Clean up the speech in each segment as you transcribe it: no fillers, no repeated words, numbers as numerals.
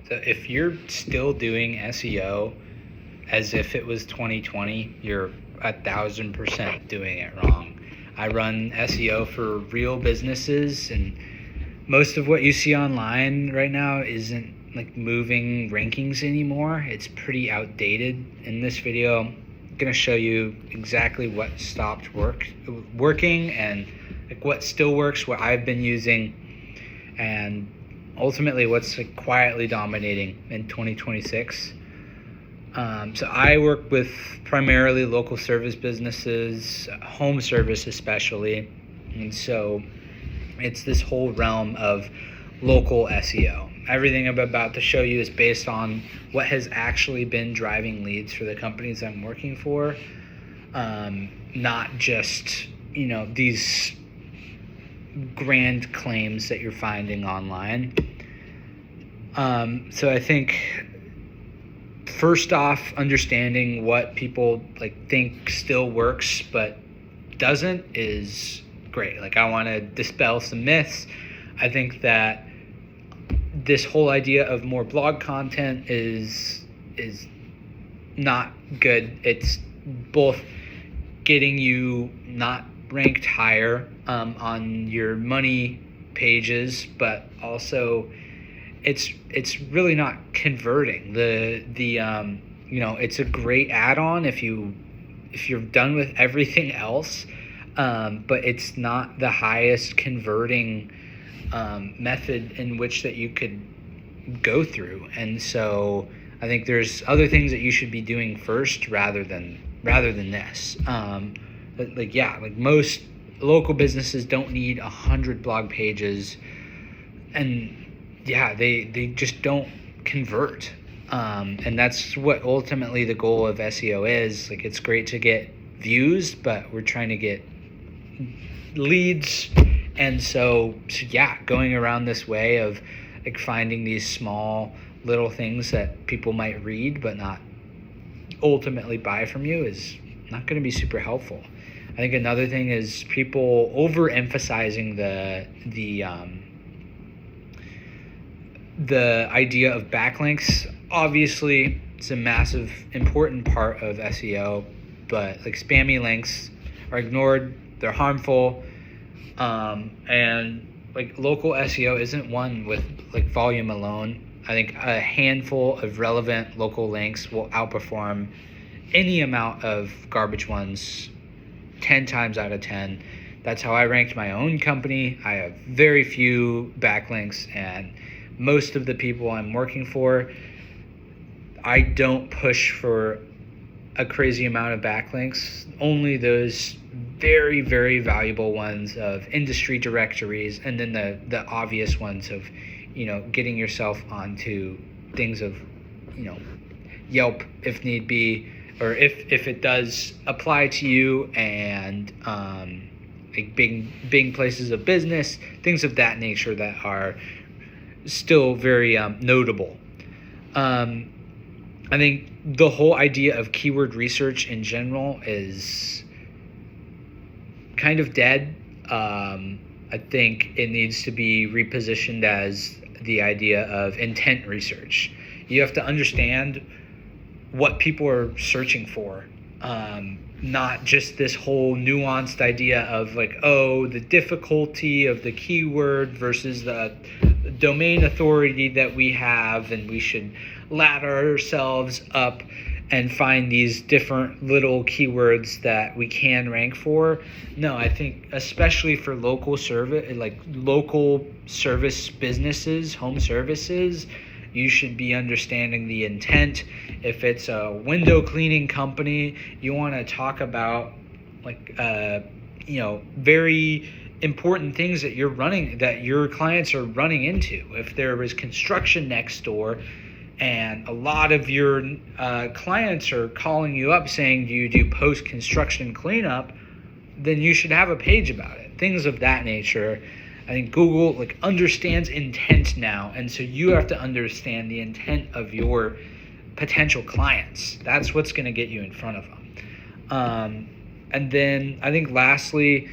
So if you're still doing SEO as if it was 2020, you're 1,000% doing it wrong. I run SEO for real businesses, and most of what you see online right now isn't like moving rankings anymore. It's pretty outdated. In this video, I'm going to show you exactly what stopped working and like what still works, what I've been using, and ultimately what's like quietly dominating in 2026. So I work with primarily local service businesses, home service especially, and so it's this whole realm of local SEO. Everything I'm about to show you is based on what has actually been driving leads for the companies I'm working for, not just, these grand claims that you're finding online. So I think first off, understanding what people think still works but doesn't is great. I want to dispel some myths. I think that this whole idea of more blog content is not good. It's both getting you not ranked higher on your money pages, but also it's really not converting. It's a great add-on if you're done with everything else, but it's not the highest converting method in which that you could go through. And so I think there's other things that you should be doing first rather than this. Most local businesses don't need 100 blog pages, and they just don't convert. And that's what ultimately the goal of SEO is. It's great to get views, but we're trying to get leads. And so going around this way of finding these small little things that people might read but not ultimately buy from you is not going to be super helpful. I think another thing is people overemphasizing the idea of backlinks. Obviously, it's a massive, important part of SEO, but spammy links are ignored. They're harmful. And local SEO isn't one with volume alone. I think a handful of relevant local links will outperform any amount of garbage ones 10 times out of 10. That's how I ranked my own company. I have very few backlinks, and most of the people I'm working for, I don't push for a crazy amount of backlinks. Only those very, very valuable ones of industry directories, and then the obvious ones of, getting yourself onto things of, Yelp if need be, or if it does apply to you, and big places of business, things of that nature that are still very notable. I think the whole idea of keyword research in general is kind of dead. I think it needs to be repositioned as the idea of intent research. You have to understand what people are searching for, not just this whole nuanced idea of the difficulty of the keyword versus the domain authority that we have, and we should ladder ourselves up and find these different little keywords that we can rank for. No, I think especially for local service businesses, home services, you should be understanding the intent. If it's a window cleaning company, you want to talk about very important things that your clients are running into. If there was construction next door, and a lot of your clients are calling you up saying, do you do post-construction cleanup, then you should have a page about it. Things of that nature. I think Google understands intent now, and so you have to understand the intent of your potential clients. That's what's going to get you in front of them. And then I think lastly,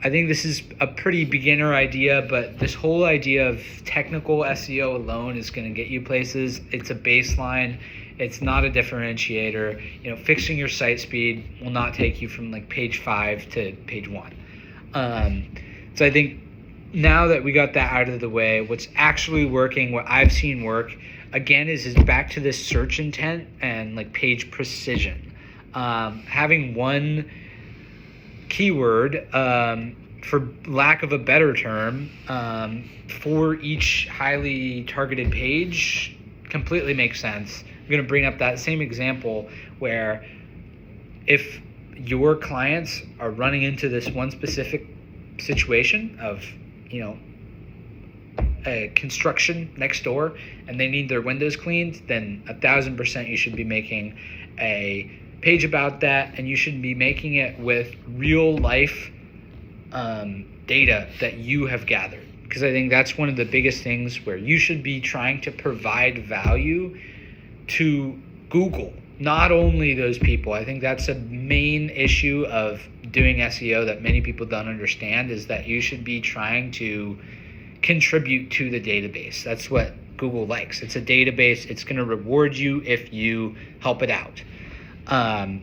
I think this is a pretty beginner idea, but this whole idea of technical SEO alone is going to get you places. It's a baseline. It's not a differentiator. Fixing your site speed will not take you from like page 5 to page 1. So I think now that we got that out of the way, what's actually working, what I've seen work, again, is back to this search intent and like page precision. Having one keyword, for lack of a better term, for each highly targeted page completely makes sense. I'm going to bring up that same example where if your clients are running into this one specific situation of, a construction next door and they need their windows cleaned, then 1,000% you should be making a page about that, and you should be making it with real life data that you have gathered, because I think that's one of the biggest things where you should be trying to provide value to Google, not only those people. I think that's a main issue of doing SEO that many people don't understand, is that you should be trying to contribute to the database. That's what Google likes. It's a database. It's going to reward you if you help it out. And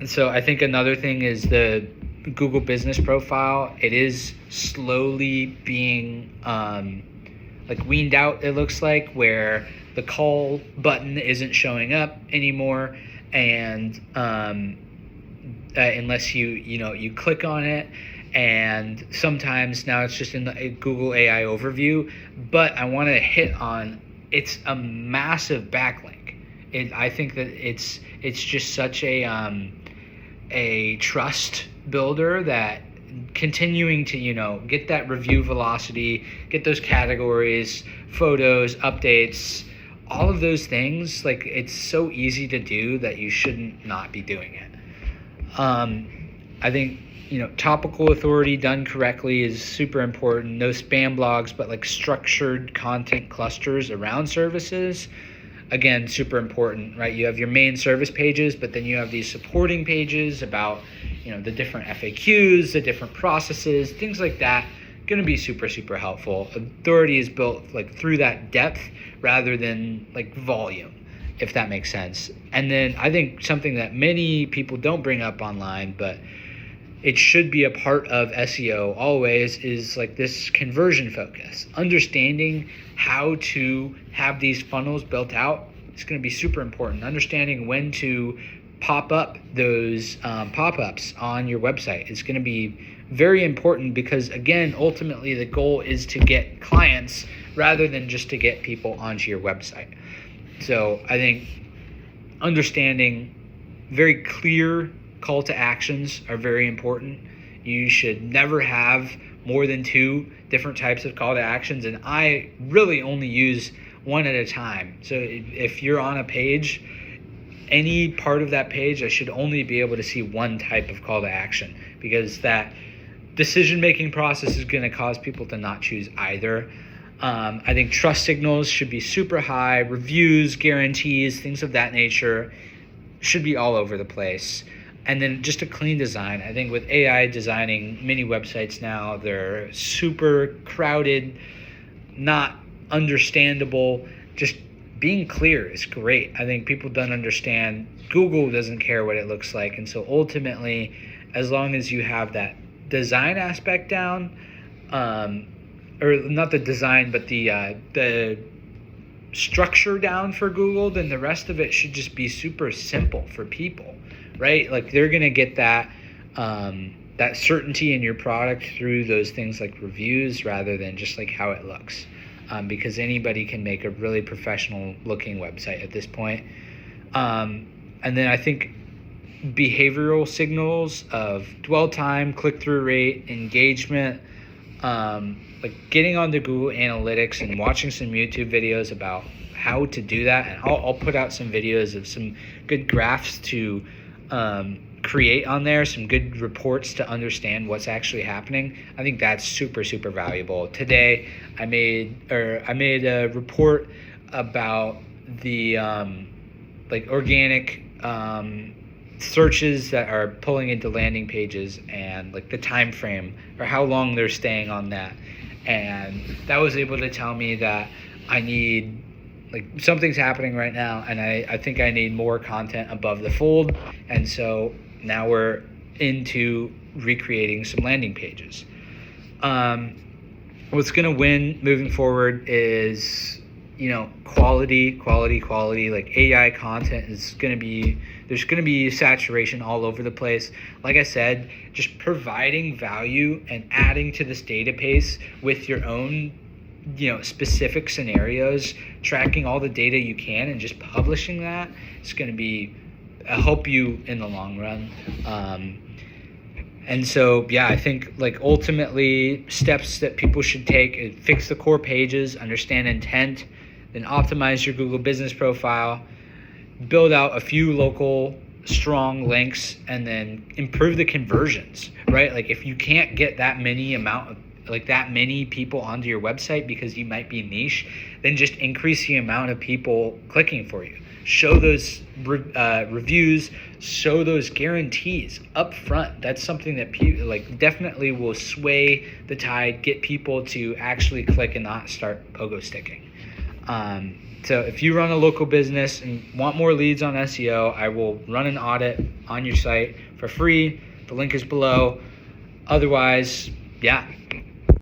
so I think another thing is the Google business profile. It is slowly being weaned out, it looks like, where the call button isn't showing up anymore, and unless you click on it, and sometimes now it's just in the Google AI overview. But I want to hit on, it's a massive backlink. I think that it's just such a trust builder, that continuing to get that review velocity, get those categories, photos, updates, all of those things, like, it's so easy to do that you shouldn't not be doing it. I think topical authority done correctly is super important. No spam blogs, but like structured content clusters around services. Again, super important, right? You have your main service pages, but then you have these supporting pages about, the different FAQs, the different processes, things like that. Going to be super, super helpful. Authority is built like through that depth rather than like volume, if that makes sense. And then I think something that many people don't bring up online, but it should be a part of SEO always, is like this conversion focus. Understanding how to have these funnels built out is going to be super important. Understanding when to pop up those pop-ups on your website is going to be very important, because again, ultimately the goal is to get clients rather than just to get people onto your website. So I think understanding very clear call to actions are very important. You should never have more than 2 different types of call to actions, and I really only use one at a time. So if you're on a page, any part of that page, I should only be able to see one type of call to action, because that decision-making process is going to cause people to not choose either. I think trust signals should be super high. Reviews, guarantees, things of that nature should be all over the place. And then just a clean design. I think with AI designing many websites now, they're super crowded, not understandable. Just being clear is great. I think people don't understand. Google doesn't care what it looks like. And so ultimately, as long as you have that design aspect down, or not the design, but the structure down for Google, then the rest of it should just be super simple for people, right? Like, they're going to get that that certainty in your product through those things like reviews rather than just like how it looks, because anybody can make a really professional looking website at this point. And then I think behavioral signals of dwell time, click-through rate, engagement, like getting onto Google Analytics and watching some YouTube videos about how to do that. And I'll put out some videos of some good graphs to create on there, some good reports to understand what's actually happening. I think that's super, super valuable. Today, I made a report about the like organic searches that are pulling into landing pages and like the time frame or how long they're staying on that. And that was able to tell me that I need, like, something's happening right now, and I think I need more content above the fold. And so now we're into recreating some landing pages. What's going to win moving forward is, quality. Like, AI content is going to be, there's going to be saturation all over the place. Like I said, just providing value and adding to this database with your own, specific scenarios, tracking all the data you can and just publishing that is going to be help you in the long run. And so, I think, like, ultimately steps that people should take is fix the core pages, understand intent, then optimize your Google business profile, build out a few local strong links, and then improve the conversions, right? Like, if you can't get that many people onto your website because you might be niche, then just increase the amount of people clicking for you. Show those reviews, show those guarantees up front. That's something that people definitely will sway the tide, get people to actually click and not start pogo sticking. So if you run a local business and want more leads on SEO, I will run an audit on your site for free. The link is below. Otherwise,